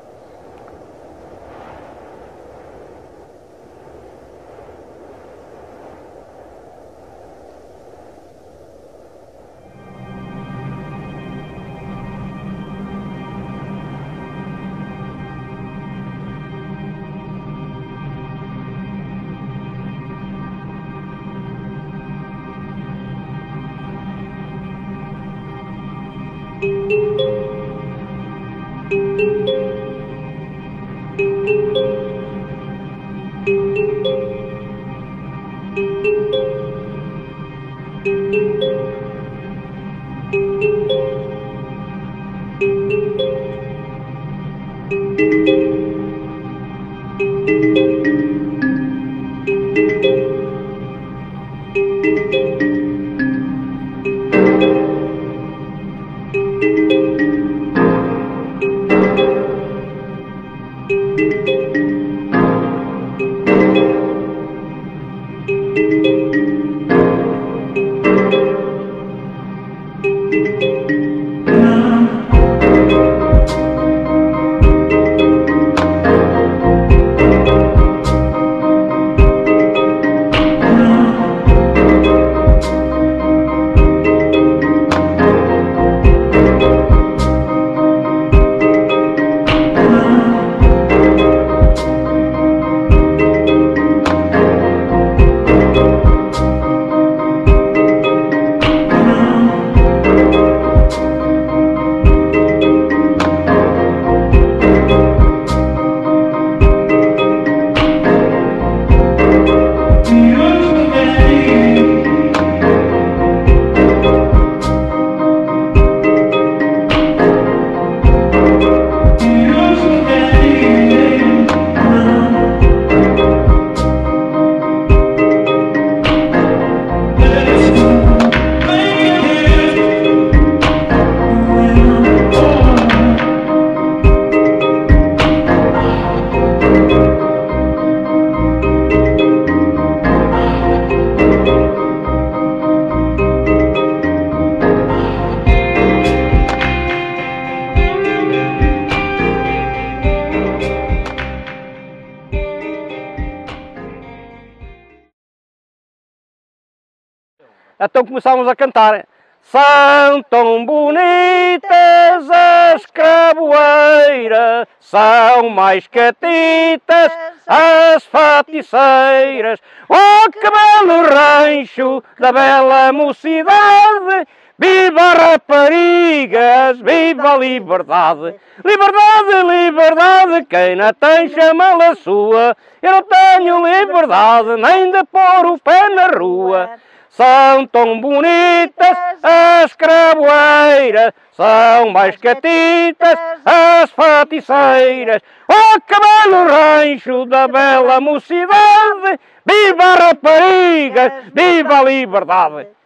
Então começámos a cantar. São tão bonitas as craboeiras, são mais catitas as faticeiras. Oh, que belo rancho da bela mocidade, viva raparigas, viva a liberdade. Liberdade, liberdade, quem não tem chama-la sua. Eu não tenho liberdade nem de pôr o pé na rua. São tão bonitas as craboeiras, são mais catitas as faticeiras, o cavalo rancho da bela mocidade, viva a rapariga, viva a liberdade.